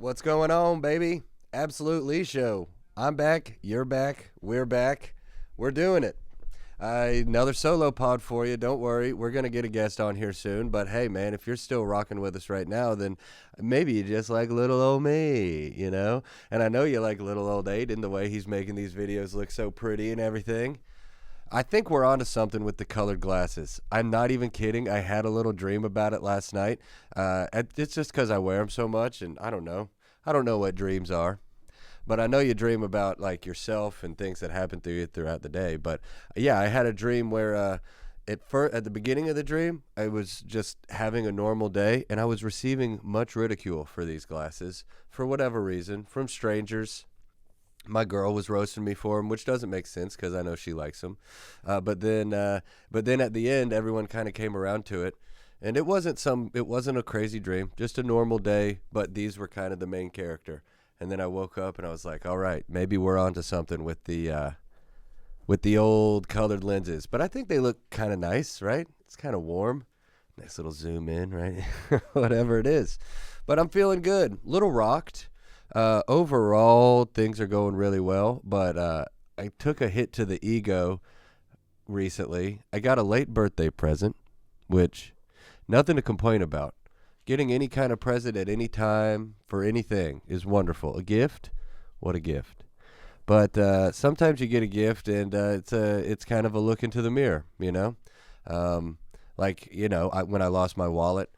What's going on, baby? Absolutely show. I'm back. You're back. We're back. We're doing it. Another solo pod for you. Don't worry. We're going to get a guest on here soon. But hey, man, if you're still rocking with us right now, then maybe you just like little old me, you know? And I know you like little old Aiden, the way he's making these videos look so pretty and everything. I think we're onto something with the colored glasses. I'm not even kidding. I had a little dream about it last night. It's just because I wear them so much, and I don't know. I don't know what dreams are, but I know you dream about like yourself and things that happen to you throughout the day. But yeah, I had a dream where at the beginning of the dream, I was just having a normal day, and I was receiving much ridicule for these glasses for whatever reason from strangers. My girl was roasting me for them, which doesn't make sense because I know she likes them. But then at the end, everyone kind of came around to it, and it wasn't a crazy dream, just a normal day. But these were kind of the main character. And then I woke up and I was like, all right, maybe we're onto something with the old colored lenses. But I think they look kind of nice, right? It's kind of warm. Nice little zoom in, right? Whatever it is. But I'm feeling good. Little rocked. Overall, things are going really well, but I took a hit to the ego recently. I got a late birthday present, which nothing to complain about. Getting any kind of present at any time for anything is wonderful. A gift? What a gift. But sometimes you get a gift and it's kind of a look into the mirror, you know? When I lost my wallet,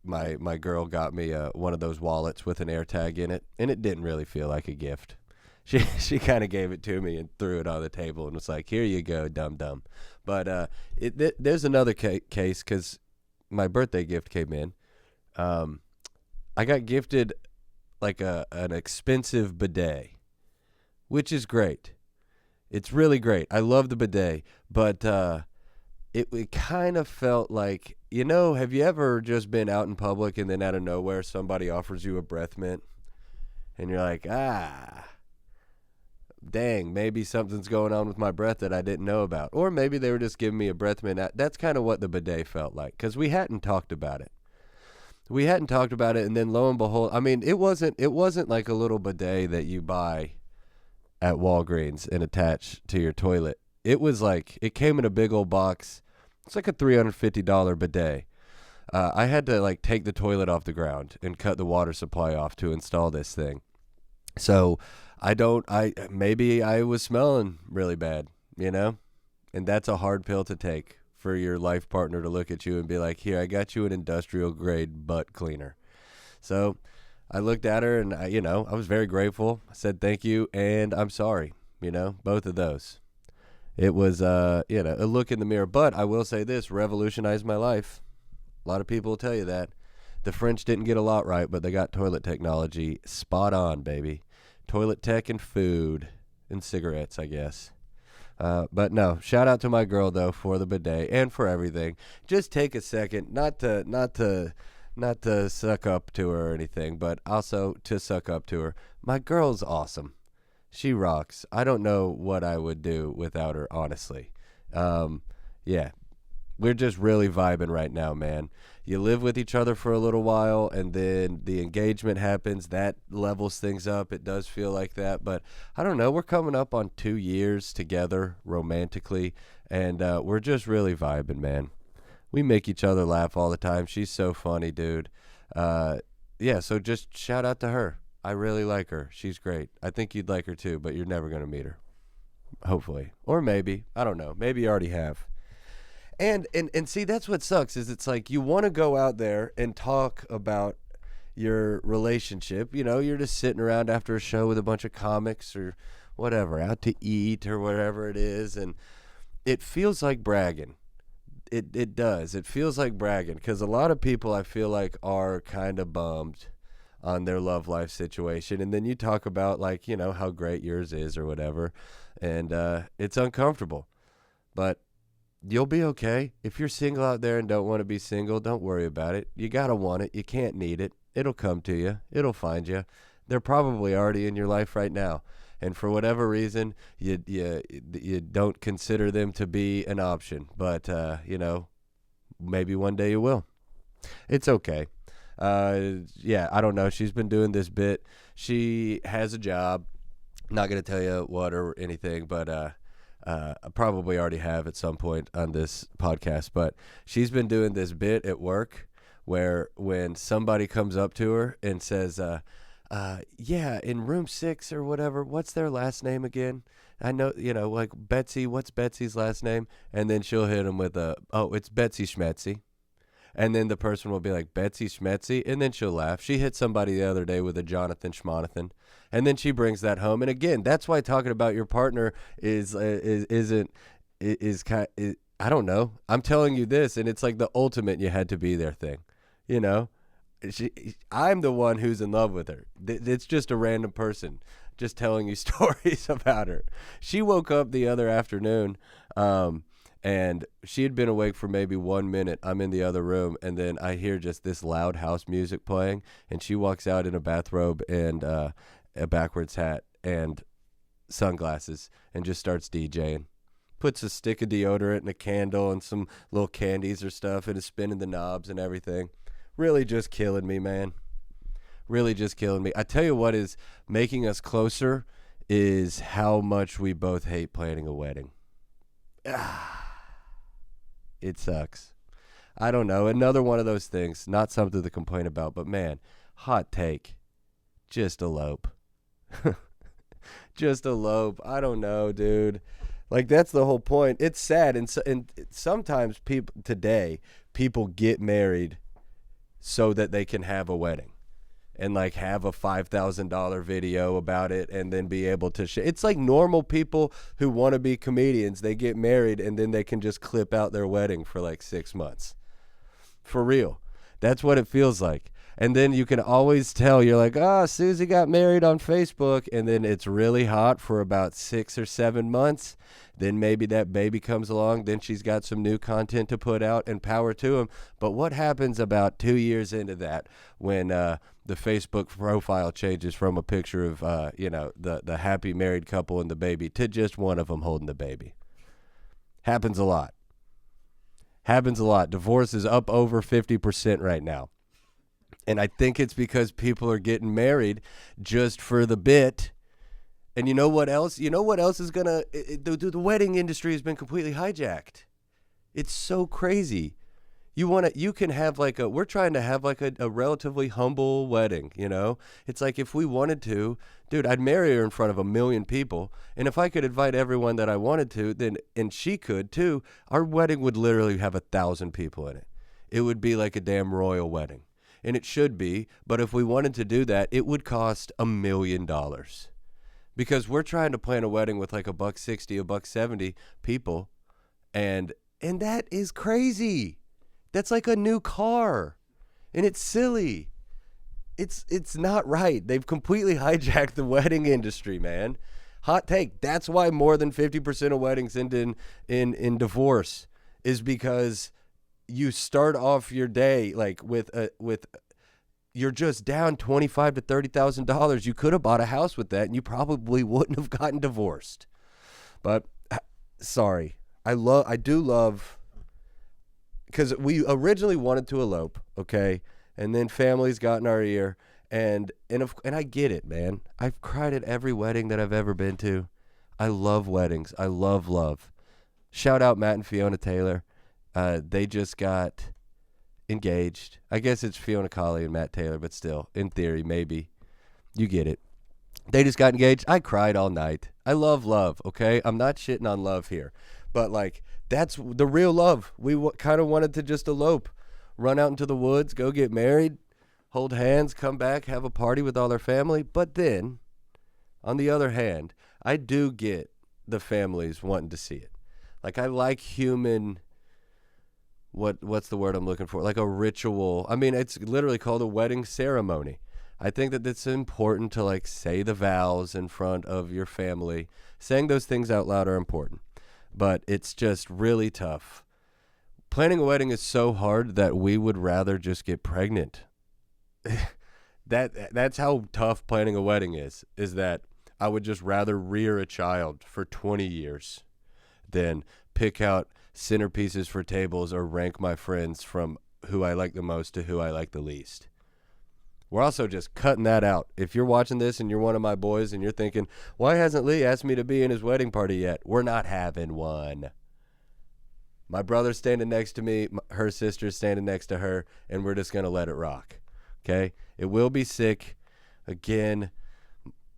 my girl got me one of those wallets with an air tag in it, and it didn't really feel like a gift. She kind of gave it to me and threw it on the table and was like, "Here you go, dum dum." But there's another case because my birthday gift came in. I got gifted like an expensive bidet, which is great. It's really great. I love the bidet, but it kind of felt like, have you ever just been out in public and then out of nowhere somebody offers you a breath mint and you're like, dang, maybe something's going on with my breath that I didn't know about. Or maybe they were just giving me a breath mint. That's kind of what the bidet felt like because we hadn't talked about it. And then lo and behold, I mean, it wasn't like a little bidet that you buy at Walgreens and attach to your toilet. It was like, it came in a big old box. It's like a $350 bidet. I had to like take the toilet off the ground and cut the water supply off to install this thing. So maybe I was smelling really bad, and that's a hard pill to take for your life partner to look at you and be like, here, I got you an industrial grade butt cleaner. So I looked at her and I was very grateful. I said, thank you. And I'm sorry, both of those. It was, a look in the mirror. But I will say this, revolutionized my life. A lot of people will tell you that. The French didn't get a lot right, but they got toilet technology spot on, baby. Toilet tech and food and cigarettes, I guess. But no, shout out to my girl, though, for the bidet and for everything. Just take a second, not to suck up to her or anything, but also to suck up to her. My girl's awesome. She rocks. I don't know what I would do without her, honestly. Yeah, we're just really vibing right now, man. You live with each other for a little while, and then the engagement happens. That levels things up. It does feel like that, but I don't know. We're coming up on 2 years together romantically, and we're just really vibing, man. We make each other laugh all the time. She's so funny, dude. Yeah, so just shout out to her. I really like her. She's great. I think you'd like her too, but you're never going to meet her. Hopefully. Or maybe. I don't know. Maybe you already have. And see, that's what sucks is it's like you want to go out there and talk about your relationship. You're just sitting around after a show with a bunch of comics or whatever, out to eat or whatever it is. And it feels like bragging. It does. It feels like bragging because a lot of people I feel like are kind of bummed on their love life situation, and then you talk about like how great yours is or whatever, and it's uncomfortable, but you'll be okay. If you're single out there and don't want to be single, don't worry about it. You gotta want it. You can't need it. It'll come to you. It'll find you. They're probably already in your life right now, and for whatever reason you don't consider them to be an option, but maybe one day you will. It's okay. Yeah, I don't know. She's been doing this bit. She has a job. Not going to tell you what or anything, but I probably already have at some point on this podcast. But she's been doing this bit at work where when somebody comes up to her and says, yeah, in room 6 or whatever, what's their last name again? I know, like Betsy, what's Betsy's last name? And then she'll hit him with it's Betsy Schmetzy. And then the person will be like, Betsy Schmetzy, and then she'll laugh. She hit somebody the other day with a Jonathan Schmonathan, and then she brings that home. And again, that's why talking about your partner isn't I don't know. I'm telling you this, and it's like the ultimate you had to be there thing, I'm the one who's in love with her. It's just a random person just telling you stories about her. She woke up the other afternoon, and she had been awake for maybe 1 minute. I'm in the other room, and then I hear just this loud house music playing, and she walks out in a bathrobe and a backwards hat and sunglasses and just starts DJing. Puts a stick of deodorant and a candle and some little candies or stuff and is spinning the knobs and everything. Really just killing me, man. Really just killing me. I tell you what is making us closer is how much we both hate planning a wedding. It sucks. I don't know. Another one of those things. Not something to complain about, but man, hot take. Just elope. Just elope. I don't know, dude. Like, that's the whole point. It's sad. And sometimes people get married so that they can have a wedding and like have a $5,000 video about it and then be able to share. It's like normal people who want to be comedians. They get married and then they can just clip out their wedding for like 6 months. For real. That's what it feels like. And then you can always tell, you're like, Susie got married on Facebook. And then it's really hot for about 6 or 7 months. Then maybe that baby comes along. Then she's got some new content to put out, and power to them. But what happens about 2 years into that when the Facebook profile changes from a picture of, the happy married couple and the baby to just one of them holding the baby? Happens a lot. Happens a lot. Divorce is up over 50% right now. And I think it's because people are getting married just for the bit. And you know what else? You know what else is going to... The wedding industry has been completely hijacked. It's so crazy. You can have like we're trying to have like a relatively humble wedding, It's like if we wanted to, dude, I'd marry her in front of 1 million people. And if I could invite everyone that I wanted to, and she could too, our wedding would literally have 1,000 people in it. It would be like a damn royal wedding. And it should be, but if we wanted to do that, it would cost $1 million. Because we're trying to plan a wedding with like $160, $170 people, and that is crazy. That's like a new car, and it's silly. It's not right. They've completely hijacked the wedding industry, man. Hot take. That's why more than 50% of weddings end in divorce, is because you start off your day like with you're just down $25,000 to $30,000. You could have bought a house with that, and you probably wouldn't have gotten divorced. But sorry, I do love, because we originally wanted to elope, okay, and then families got in our ear, and I get it, man. I've cried at every wedding that I've ever been to. I love weddings. I love. Shout out Matt and Fiona Taylor. They just got engaged. I guess it's Fiona Colley and Matt Taylor, but still, in theory, maybe. You get it. They just got engaged. I cried all night. I love love, okay? I'm not shitting on love here. But, like, that's the real love. We kind of wanted to just elope, run out into the woods, go get married, hold hands, come back, have a party with all their family. But then, on the other hand, I do get the families wanting to see it. Like, I like human... What's the word I'm looking for? Like a ritual. I mean, it's literally called a wedding ceremony. I think that it's important to like say the vows in front of your family. Saying those things out loud are important, but it's just really tough. Planning a wedding is so hard that we would rather just get pregnant. That's how tough planning a wedding is that I would just rather rear a child for 20 years than pick out centerpieces for tables or rank my friends from who I like the most to who I like the least. We're also just cutting that out. If you're watching this and you're one of my boys and you're thinking, why hasn't Lee asked me to be in his wedding party yet? We're not having one. My brother's standing next to me, her sister's standing next to her, and we're just going to let it rock. Okay? It will be sick. Again,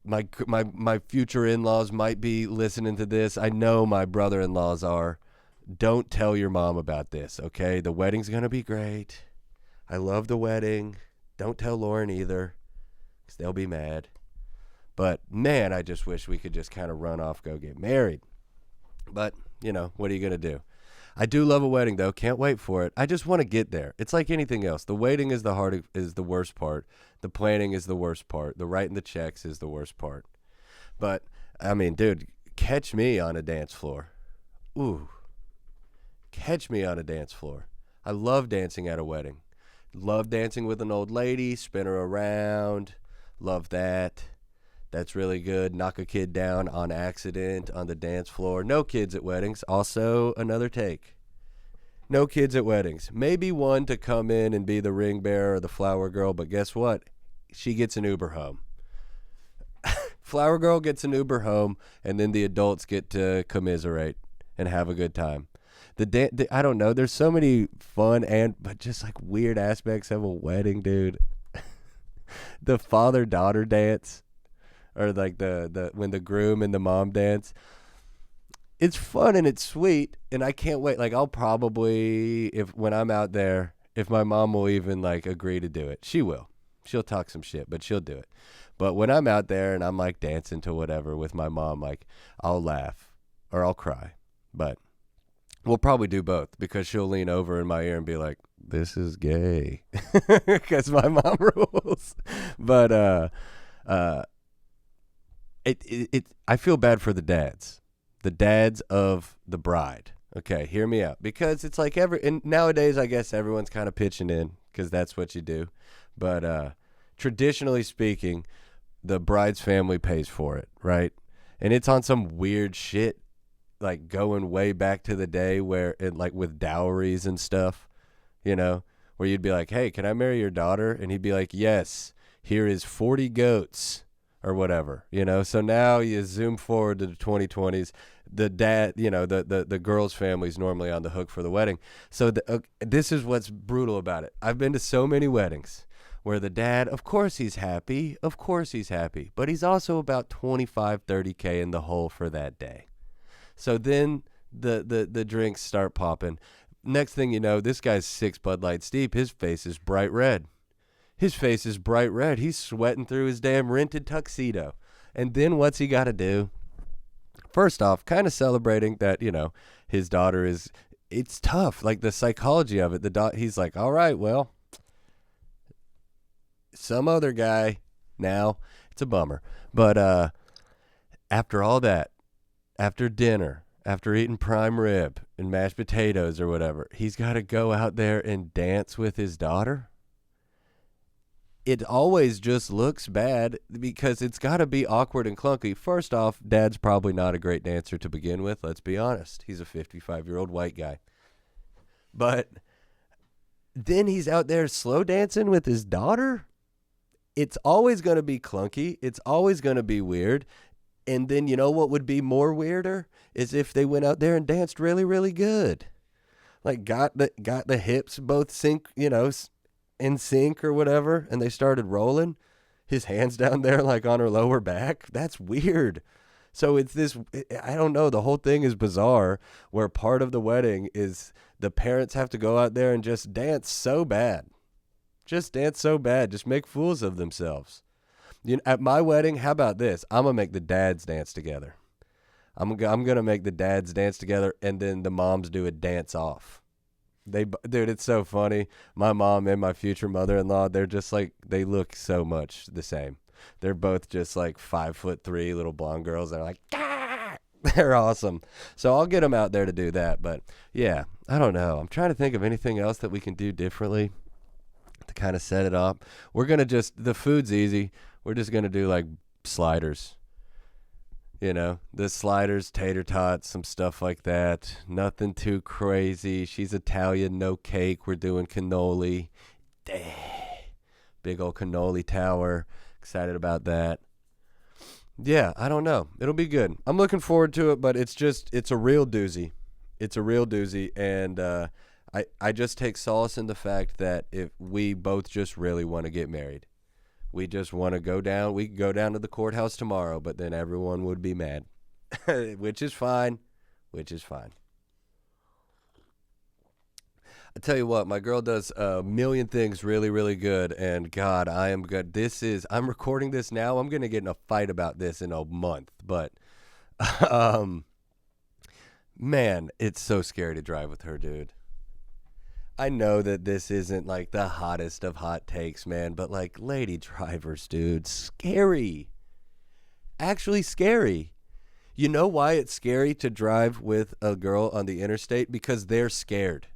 my future in-laws might be listening to this. I know my brother-in-laws are. Don't tell your mom about this, okay? The wedding's going to be great. I love the wedding. Don't tell Lauren either, because they'll be mad. But, man, I just wish we could just kind of run off, go get married. But, you know, what are you going to do? I do love a wedding, though. Can't wait for it. I just want to get there. It's like anything else. The waiting is the worst part. The planning is the worst part. The writing the checks is the worst part. But, I mean, dude, catch me on a dance floor. Ooh. Catch me on a dance floor. I love dancing at a wedding. Love dancing with an old lady, spin her around. Love that. That's really good. Knock a kid down on accident on the dance floor. No kids at weddings. Also another take. No kids at weddings. Maybe one to come in and be the ring bearer or the flower girl, but guess what? She gets an Uber home. Flower girl gets an Uber home, and then the adults get to commiserate and have a good time. I don't know. There's so many fun but just like weird aspects of a wedding, dude. The father-daughter dance. Or like the when the groom and the mom dance. It's fun and it's sweet, and I can't wait. Like, I'll probably, when I'm out there, if my mom will even like agree to do it. She will. She'll talk some shit, but she'll do it. But when I'm out there and I'm like dancing to whatever with my mom, like, I'll laugh or I'll cry. But we'll probably do both, because she'll lean over in my ear and be like, "This is gay," because my mom rules. But I feel bad for the dads of the bride. Okay, hear me out, because it's like and nowadays I guess everyone's kind of pitching in, because that's what you do. But traditionally speaking, the bride's family pays for it, right? And it's on some weird shit, like going way back to the day where like with dowries and stuff, you know, where you'd be like, "Hey, can I marry your daughter?" And he'd be like, "Yes, here is 40 goats." Or whatever, you know. So now you zoom forward to the 2020s. The dad, you know, the girl's family's normally on the hook for the wedding. So this is what's brutal about it. I've been to so many weddings where the dad, of course he's happy, but he's also about 25, 30K in the hole for that day. So then the drinks start popping. Next thing you know, this guy's 6 Bud Lights deep. His face is bright red. He's sweating through his damn rented tuxedo. And then what's he got to do? First off, kind of celebrating that, you know, his daughter it's tough. Like the psychology of it. He's like, all right, well, some other guy now. It's a bummer. But after all that, after dinner, after eating prime rib and mashed potatoes or whatever, he's got to go out there and dance with his daughter. It always just looks bad, because it's got to be awkward and clunky. First off, dad's probably not a great dancer to begin with. Let's be honest. He's a 55-year-old white guy. But then he's out there slow dancing with his daughter. It's always going to be clunky. It's always going to be weird. And then, you know what would be more weirder is if they went out there and danced really, really good. Like got the hips both sync, you know, in sync or whatever, and they started rolling, his hands down there like on her lower back. That's weird. So it's this, I don't know, the whole thing is bizarre, where part of the wedding is the parents have to go out there and just dance so bad. Just make fools of themselves. You know, at my wedding, how about this? I'm going to make the dads dance together. I'm going to make the dads dance together, and then the moms do a dance off. Dude, it's so funny. My mom and my future mother-in-law, they're just like, they look so much the same. They're both just like 5'3" little blonde girls. They're like, ah! They're awesome. So I'll get them out there to do that. But yeah, I don't know. I'm trying to think of anything else that we can do differently to kind of set it up. We're going to the food's easy. We're just going to do like sliders. You know, the sliders, tater tots, some stuff like that. Nothing too crazy. She's Italian, no cake. We're doing cannoli. Big old cannoli tower. Excited about that. Yeah, I don't know. It'll be good. I'm looking forward to it, but it's a real doozy. It's a real doozy, and I just take solace in the fact that if we both just really want to get married. We just want to go down. We could go down to the courthouse tomorrow, but then everyone would be mad, which is fine. I tell you what, my girl does a million things really, really good, and God, I am good. I'm recording this now. I'm going to get in a fight about this in a month, but man, it's so scary to drive with her, dude. I know that this isn't like the hottest of hot takes, man, but like lady drivers, dude, scary. Actually scary. You know why it's scary to drive with a girl on the interstate? Because they're scared.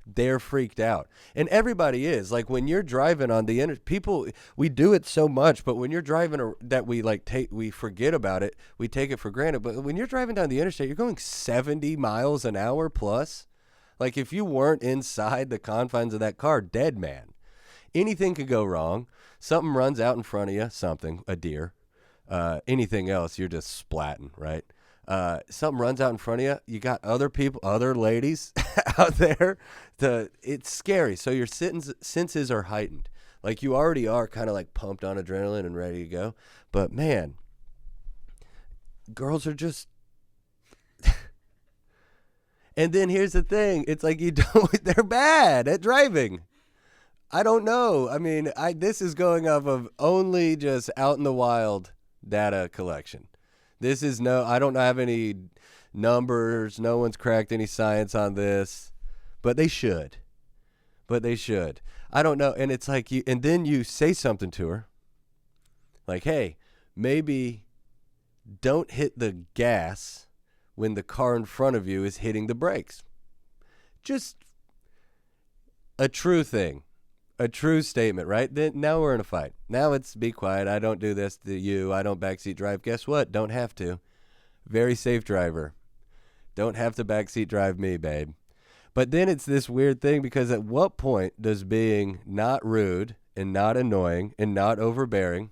They're freaked out. And everybody is. Like when you're driving on the people, we do it so much, but when you're driving that we forget about it, we take it for granted. But when you're driving down the interstate, you're going 70 miles an hour plus. Like if you weren't inside the confines of that car, dead man. Anything could go wrong. Something runs out in front of you, a deer. Anything else, you're just splatting, right? Something runs out in front of you, you got other people, other ladies out there. It's scary. So your senses are heightened. Like you already are kind of like pumped on adrenaline and ready to go. But man, girls are just... And then here's the thing. It's like they're bad at driving. I don't know. I mean, this is going off of only just out in the wild data collection. I don't have any numbers. No one's cracked any science on this, but they should. I don't know. And it's like and then you say something to her like, hey, maybe don't hit the gas when the car in front of you is hitting the brakes. Just a true thing. A true statement, right? Then now we're in a fight. Now it's be quiet. I don't do this to you. I don't backseat drive. Guess what? Don't have to. Very safe driver. Don't have to backseat drive me, babe. But then it's this weird thing because at what point does being not rude and not annoying and not overbearing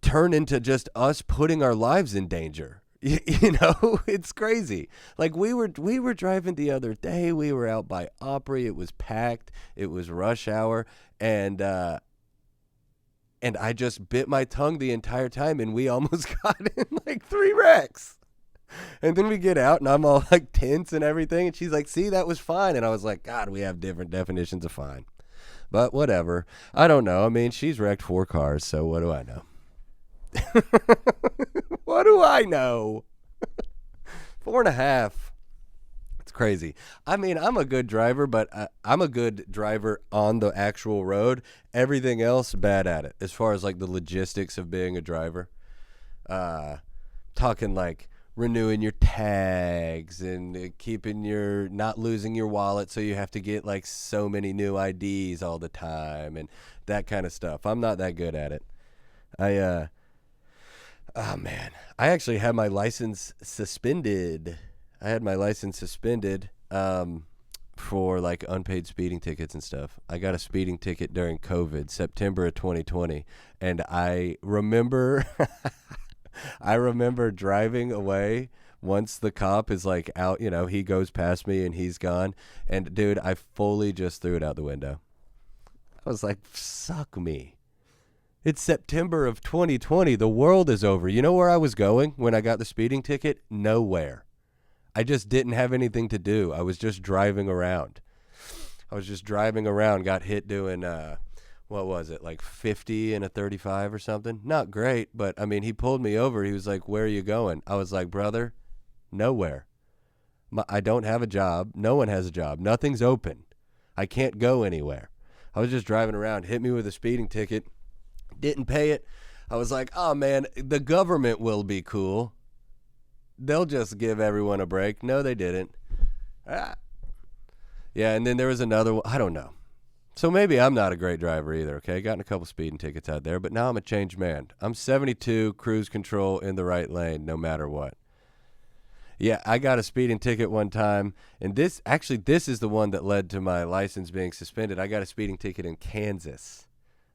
turn into just us putting our lives in danger? You know, it's crazy. Like we were driving the other day. We were out by Opry. It was packed. It was rush hour, and I just bit my tongue the entire time, and we almost got in like 3 wrecks. And then we get out, and I'm all like tense and everything, and she's like, "See, that was fine." And I was like, "God, we have different definitions of fine." But whatever. I don't know. I mean, she's wrecked 4 cars, so what do I know? What do I know? 4.5. It's crazy. I mean, I'm a good driver, but I'm a good driver on the actual road. Everything else, bad at it. As far as like the logistics of being a driver, talking like renewing your tags and not losing your wallet, so you have to get like so many new IDs all the time and that kind of stuff. I'm not that good at it. Oh, man. I actually had my license suspended. For, like, unpaid speeding tickets and stuff. I got a speeding ticket during COVID, September of 2020. And I remember driving away once the cop is, like, out. You know, he goes past me and he's gone. And, dude, I fully just threw it out the window. I was like, suck me. It's September of 2020. The world is over. You know where I was going when I got the speeding ticket? Nowhere. I just didn't have anything to do. I was just driving around. Got hit doing, what was it, like 50 and a 35 or something? Not great, but, I mean, he pulled me over. He was like, "Where are you going?" I was like, "Brother, nowhere. I don't have a job. No one has a job. Nothing's open. I can't go anywhere." I was just driving around. Hit me with a speeding ticket. Didn't pay it. I was like, oh, man, the government will be cool. They'll just give everyone a break. No, they didn't. Yeah, and then there was another one. I don't know. So maybe I'm not a great driver either, okay? Gotten a couple speeding tickets out there, but now I'm a changed man. I'm 72, cruise control in the right lane, no matter what. Yeah, I got a speeding ticket one time, and this is the one that led to my license being suspended. I got a speeding ticket in Kansas.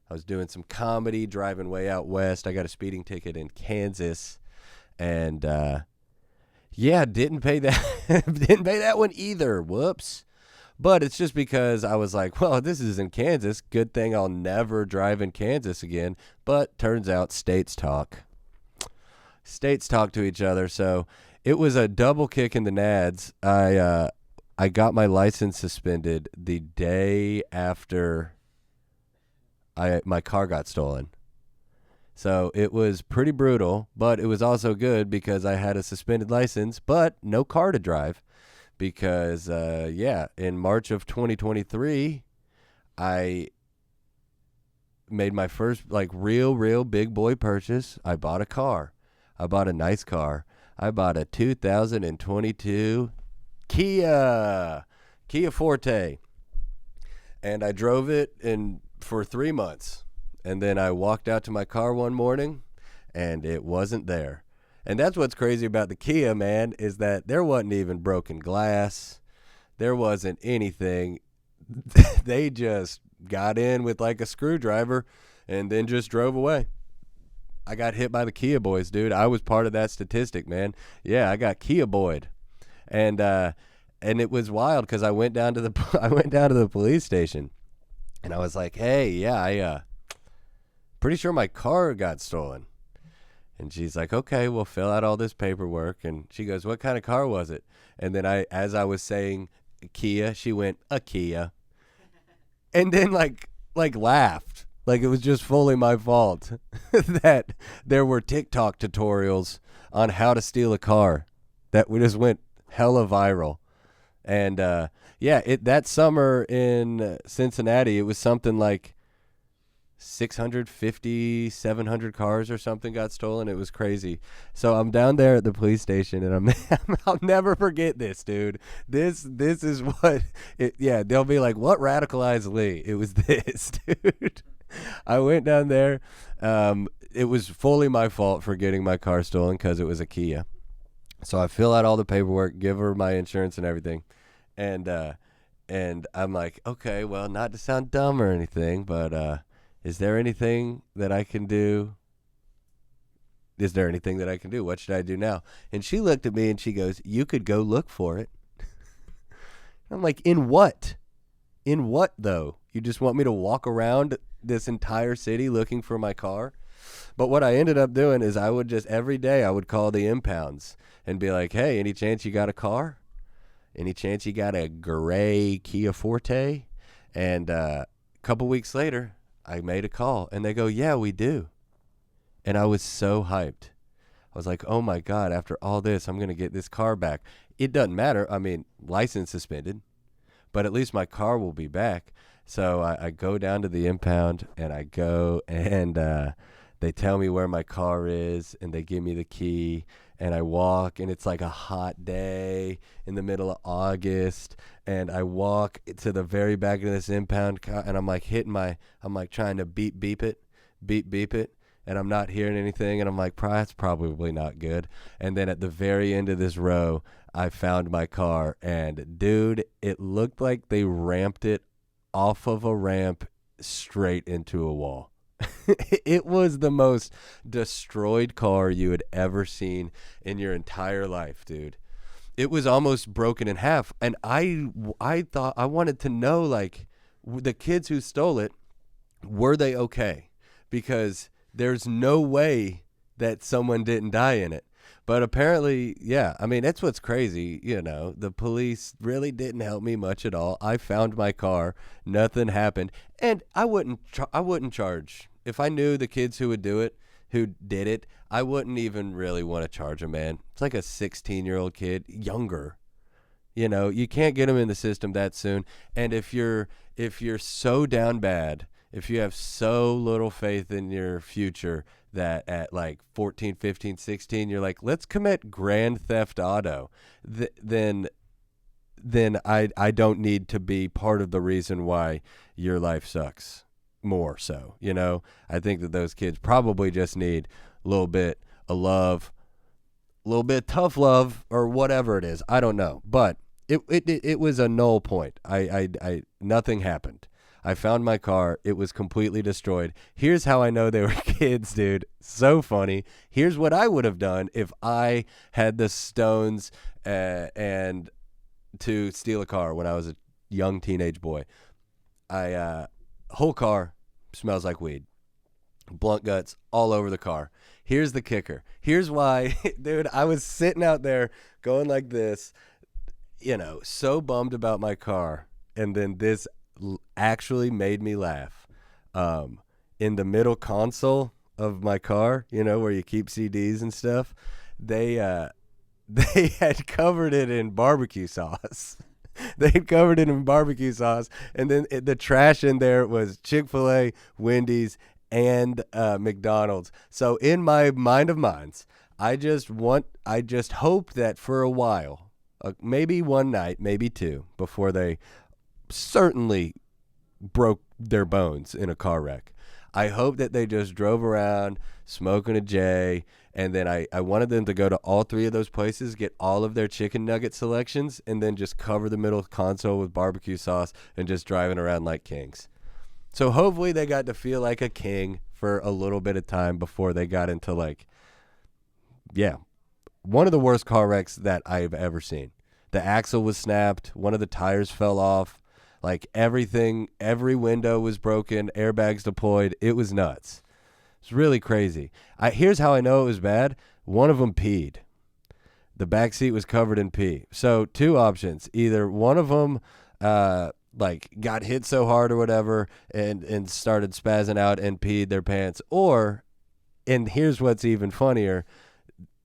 I was doing some comedy, driving way out west. I got a speeding ticket in Kansas, and yeah, didn't pay that didn't pay that one either. Whoops. But it's just because I was like, well, this is in Kansas. Good thing I'll never drive in Kansas again. But turns out states talk. States talk to each other, so it was a double kick in the nads. I got my license suspended the day after my car got stolen. So it was pretty brutal, but it was also good because I had a suspended license, but no car to drive. Because in March of 2023, I made my first real big boy purchase. I bought a car. I bought a nice car. I bought a 2022 Kia Forte, and I drove it for 3 months, and then I walked out to my car one morning, and it wasn't there. And that's what's crazy about the Kia, man, is that there wasn't even broken glass. There wasn't anything. They just got in with like a screwdriver and then just drove away. I got hit by the Kia boys, dude. I was part of that statistic, man. Yeah, I got Kia boyed. And it was wild because I went down to the police station, and I was like, "Hey, yeah, I pretty sure my car got stolen." And she's like, "Okay, we'll fill out all this paperwork." And she goes, "What kind of car was it?" And then as I was saying Kia, she went, "A Kia." And then like laughed. Like it was just fully my fault that there were TikTok tutorials on how to steal a car that we just went hella viral. And that summer in Cincinnati, it was something like 650, 700 cars or something got stolen. It was crazy. So I'm down there at the police station, and I'll never forget this, dude. This is what they'll be like, "What radicalized Lee?" It was this, dude. I went down there. It was fully my fault for getting my car stolen because it was a Kia. So I fill out all the paperwork, give her my insurance and everything. And I'm like, okay, well, not to sound dumb or anything, but is there anything that I can do? Is there anything that I can do? What should I do now? And she looked at me and she goes, "You could go look for it." I'm like, in what? In what, though? You just want me to walk around this entire city looking for my car? But what I ended up doing is I would just, every day, I would call the impounds and be like, "Hey, any chance you got a car? Any chance you got a gray Kia Forte?" And a couple weeks later, I made a call, and they go, "Yeah, we do." And I was so hyped. I was like, oh, my God, after all this, I'm going to get this car back. It doesn't matter. I mean, license suspended, but at least my car will be back. So I go down to the impound, and I go, and they tell me where my car is, and they give me the key, and I walk, and it's like a hot day in the middle of August, and I walk to the very back of this impound car, and I'm like I'm like trying to beep it, and I'm not hearing anything, and I'm like, that's probably not good. And then at the very end of this row, I found my car, and dude, it looked like they ramped it off of a ramp straight into a wall. It was the most destroyed car you had ever seen in your entire life, dude. It was almost broken in half. And I thought, I wanted to know, like, the kids who stole it, were they okay? Because there's no way that someone didn't die in it. But apparently, yeah, I mean, that's what's crazy. You know, the police really didn't help me much at all. I found my car. Nothing happened. And I wouldn't charge. If I knew the kids who did it, I wouldn't even really want to charge a man. It's like a 16-year-old kid, younger. You know, you can't get them in the system that soon. And if you're so down bad, if you have so little faith in your future that at like 14, 15, 16, you're like, let's commit grand theft auto, then I don't need to be part of the reason why your life sucks more so, you know? I think that those kids probably just need a little bit of love, a little bit of tough love or whatever it is. I don't know. But it was a null point. I nothing happened. I found my car. It was completely destroyed. Here's how I know they were kids, dude. So funny. Here's what I would have done if I had the stones and to steal a car when I was a young teenage boy. Whole car smells like weed. Blunt guts all over the car. Here's the kicker. Here's why, dude, I was sitting out there going like this, so bummed about my car. And then this actually made me laugh. In the middle console of my car, where you keep CDs and stuff, they had covered it in barbecue sauce. They had covered it in barbecue sauce, and then the trash in there was Chick-fil-A, Wendy's, and McDonald's. So in my mind of minds, I just hope that for a while, maybe one night, maybe two, before they certainly broke their bones in a car wreck, I hope that they just drove around smoking a J, and then I wanted them to go to all three of those places, get all of their chicken nugget selections, and then just cover the middle console with barbecue sauce and just driving around like kings. So hopefully they got to feel like a king for a little bit of time before they got into one of the worst car wrecks that I've ever seen. The axle was snapped. One of the tires fell off. Like everything, every window was broken, airbags deployed. It was nuts. It's really crazy. Here's how I know it was bad. One of them peed. The back seat was covered in pee. So two options. Either one of them got hit so hard or whatever and started spazzing out and peed their pants. Or, and here's what's even funnier,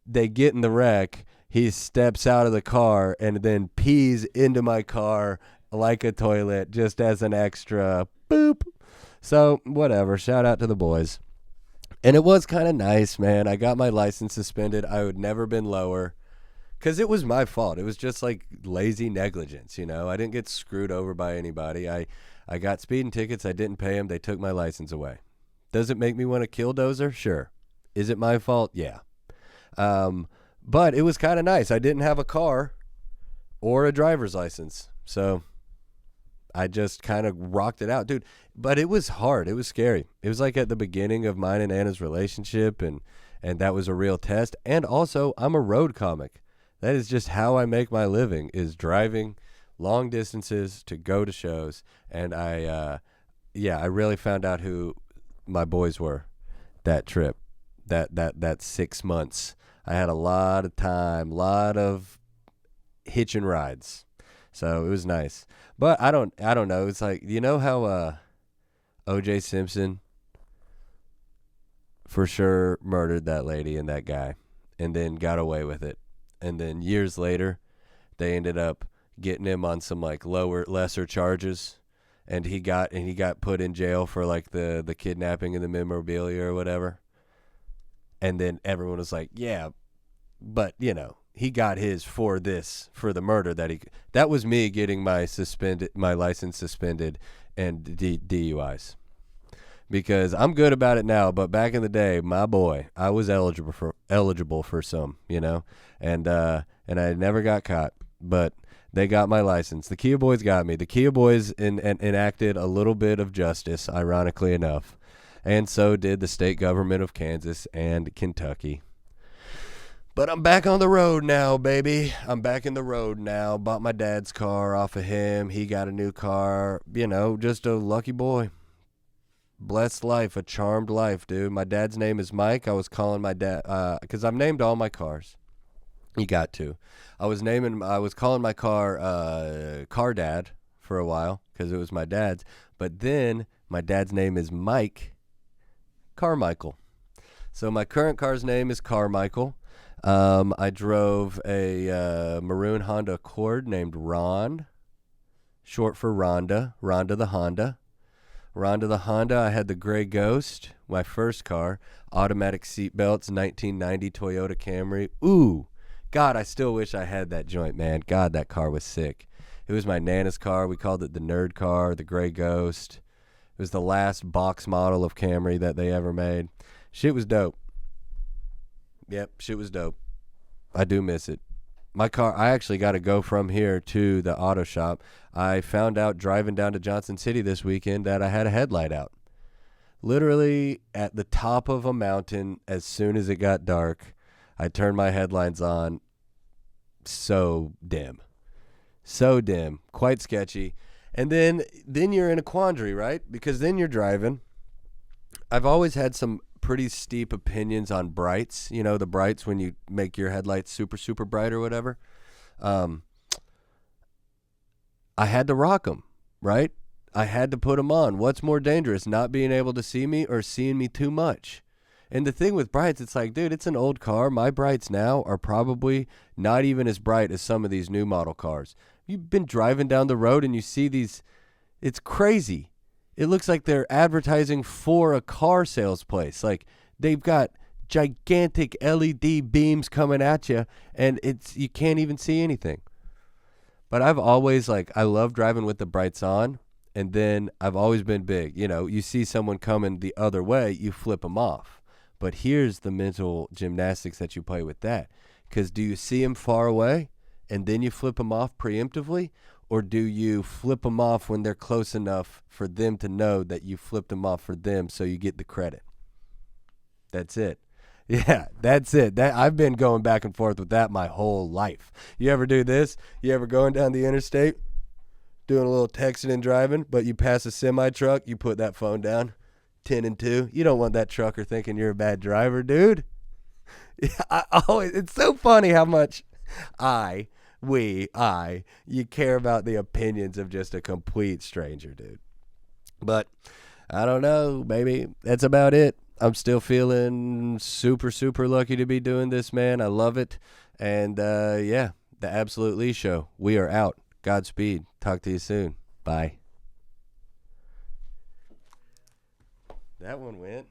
they get in the wreck, he steps out of the car and then pees into my car like a toilet just as an extra boop. So whatever, shout out to the boys. And it was kind of nice, man. I got my license suspended. I would never been lower because it was my fault. It was just like lazy negligence, I didn't get screwed over by anybody. I got speeding tickets. I didn't pay them. They took my license away. Does it make me want to kill Dozer? Sure. Is it my fault? Yeah. But it was kind of nice. I didn't have a car or a driver's license. So I just kind of rocked it out, dude. But it was hard. It was scary. It was like at the beginning of mine and Anna's relationship, and that was a real test. And also, I'm a road comic. That is just how I make my living, is driving long distances to go to shows. And I really found out who my boys were that trip, that 6 months. I had a lot of time, a lot of hitching rides. So it was nice. But I don't know. It's like, how O.J. Simpson for sure murdered that lady and that guy and then got away with it. And then years later, they ended up getting him on some lesser charges. And he got put in jail for the kidnapping of the memorabilia or whatever. And then everyone was like, yeah, but he got his for the murder that was me getting my license suspended and DUIs, because I'm good about it now, but back in the day, my boy, I was eligible for some, and I never got caught, but they got my license. The Kia Boys got me. The Kia Boys enacted a little bit of justice, ironically enough, and so did the state government of Kansas and Kentucky. But I'm back on the road now, baby. I'm back in the road now. Bought my dad's car off of him. He got a new car. Just a lucky boy. Blessed life, a charmed life, dude. My dad's name is Mike. I was calling my dad, because I've named all my cars. You got to. I was calling my car Car Dad for a while because it was my dad's. But then my dad's name is Mike Carmichael. So my current car's name is Carmichael. I drove a maroon Honda Accord named Ron, short for Rhonda the Honda. Rhonda the Honda, I had the Gray Ghost, my first car, automatic seatbelts, 1990 Toyota Camry. Ooh, God, I still wish I had that joint, man. God, that car was sick. It was my Nana's car. We called it the Nerd Car, the Gray Ghost. It was the last box model of Camry that they ever made. Shit was dope. Yep, shit was dope. I do miss it. My car, I actually got to go from here to the auto shop. I found out driving down to Johnson City this weekend that I had a headlight out. Literally at the top of a mountain, as soon as it got dark, I turned my headlights on. So dim. So dim. Quite sketchy. And then you're in a quandary, right? Because then you're driving. I've always had some pretty steep opinions on brights. You know, the brights when you make your headlights super, super bright or whatever. I had to rock them, right? I had to put them on. What's more dangerous, not being able to see me or seeing me too much? And the thing with brights, it's like, dude, it's an old car. My brights now are probably not even as bright as some of these new model cars. You've been driving down the road and you see these, it's crazy. It looks like they're advertising for a car sales place. Like they've got gigantic LED beams coming at you and you can't even see anything. But I've always I love driving with the brights on. And then I've always been big. You know, you see someone coming the other way, you flip them off. But here's the mental gymnastics that you play with that. Because do you see them far away and then you flip them off preemptively? Or do you flip them off when they're close enough for them to know that you flipped them off for them so you get the credit? That's it. Yeah, that's it. I've been going back and forth with that my whole life. You ever do this? You ever going down the interstate, doing a little texting and driving, but you pass a semi-truck, you put that phone down, 10 and 2. You don't want that trucker thinking you're a bad driver, dude. Yeah, it's so funny how much you care about the opinions of just a complete stranger, dude. But I don't know, baby. That's about it. I'm still feeling super, super lucky to be doing this, man. I love it. And, yeah, the Absolute Lee Show. We are out. Godspeed. Talk to you soon. Bye. That one went.